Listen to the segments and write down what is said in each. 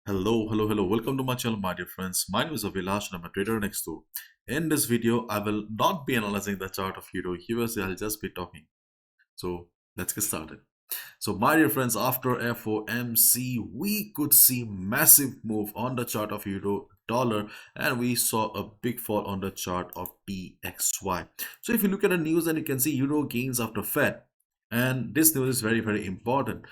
Hello. Welcome to my channel, my dear friends. My name is Avilash and I'm a trader next door. In this video, I will not be analyzing the chart of Euro USD. I'll just be talking. So let's get started. So my dear friends, after FOMC, we could see massive move on the chart of Euro dollar and we saw a big fall on the chart of DXY. So if you look at the news, then you can see Euro gains after Fed. And this news is very important.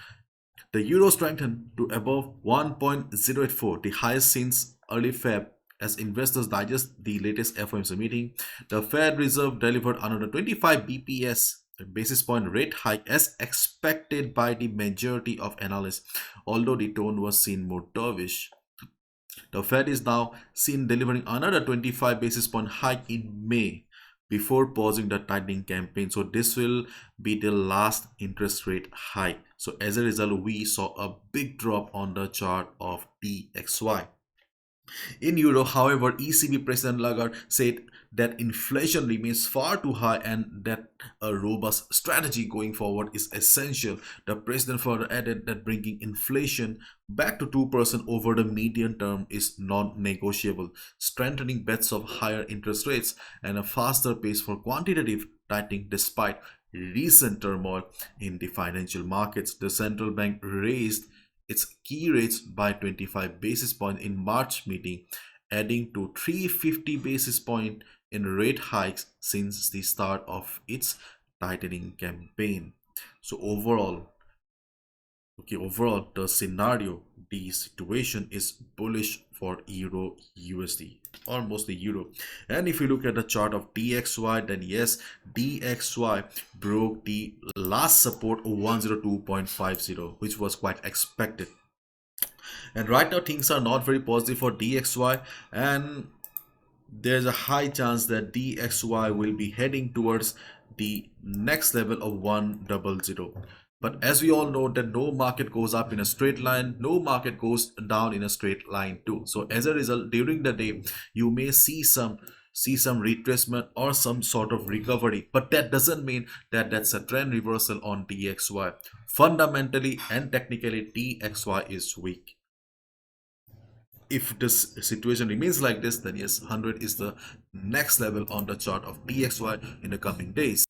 The euro strengthened to above 1.084, the highest since early Feb, as investors digest the latest FOMC meeting. The Fed Reserve delivered another 25 BPS basis point rate hike as expected by the majority of analysts, although the tone was seen more dovish. The Fed is now seen delivering another 25 basis point hike in May before pausing the tightening campaign. So this will be the last interest rate hike. So as a result, we saw a big drop on the chart of DXY. In Euro, however, ECB President Lagarde said that inflation remains far too high and that a robust strategy going forward is essential. The president further added that bringing inflation back to 2% over the medium term is non-negotiable, strengthening bets of higher interest rates and a faster pace for quantitative tightening despite recent turmoil in the financial markets. The central bank raised its key rates by 25 basis points in March meeting, adding to 350 basis points in rate hikes since the start of its tightening campaign. So overall the scenario, the situation is bullish for Euro USD or mostly Euro. And if you look at the chart of DXY, then yes, DXY broke the last support of 102.50, which was quite expected. And right now things are not very positive for DXY, and there's a high chance that DXY will be heading towards the next level of 100. But as we all know that no market goes up in a straight line, no market goes down in a straight line too. So as a result, during the day, you may see some retracement or some sort of recovery, but that doesn't mean that that's a trend reversal on DXY. Fundamentally and technically, DXY is weak. If this situation remains like this, then yes, 100 is the next level on the chart of DXY in the coming days.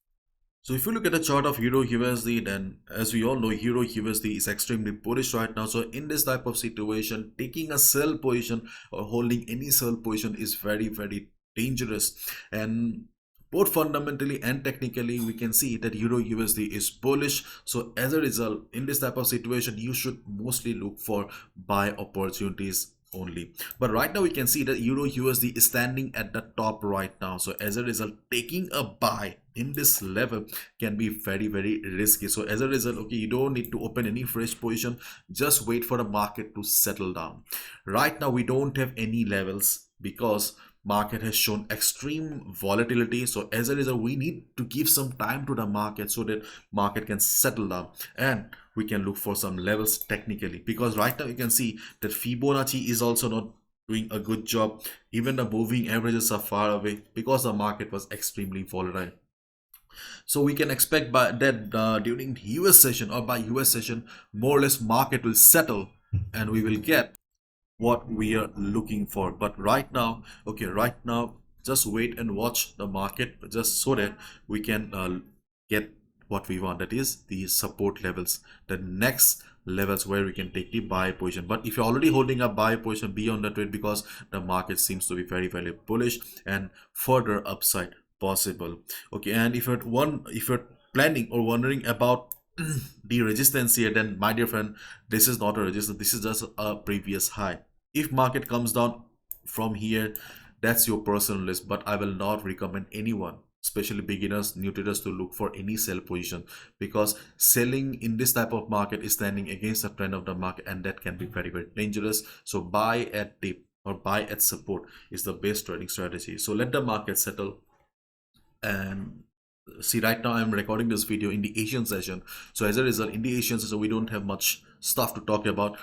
So if you look at the chart of Euro USD, then as we all know, Euro USD is extremely bullish right now. So in this type of situation, taking a sell position or holding any sell position is very dangerous. And both fundamentally and technically, we can see that Euro USD is bullish. So as a result, in this type of situation, you should mostly look for buy opportunities only. But right now we can see that Euro USD is standing at the top right now. So as a result, taking a buy in this level can be very risky. So as a result, okay, you don't need to open any fresh position, just wait for the market to settle down. Right now we don't have any levels because market has shown extreme volatility. So as a result, we need to give some time to the market so that market can settle down and we can look for some levels technically, because right now you can see that Fibonacci is also not doing a good job. Even the moving averages are far away because the market was extremely volatile. So we can expect by that during the US session or by US session, more or less market will settle and we will get what we are looking for. But right now, okay, right now just wait and watch the market just so that we can get what we want, that is the support levels, the next levels where we can take the buy position. But if you're already holding a buy position, be on the trade because the market seems to be very bullish and further upside possible. Okay, and if you're planning or wondering about the resistance here, then my dear friend, this is not a resistance, this is just a previous high. If market comes down from here, that's your personal risk, but I will not recommend anyone, especially beginners, new traders, to look for any sell position, because selling in this type of market is standing against the trend of the market, and that can be very dangerous. So buy at dip or buy at support is the best trading strategy. So let the market settle. And see, right now I'm recording this video in the Asian session, so as a result, in the Asian session we don't have much stuff to talk about.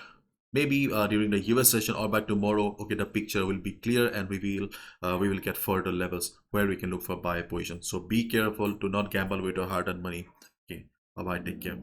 Maybe during the US session or by tomorrow, okay, the picture will be clear and we will get further levels where we can look for buy position. So be careful to not gamble with your hard-earned money. Okay, bye bye, take care.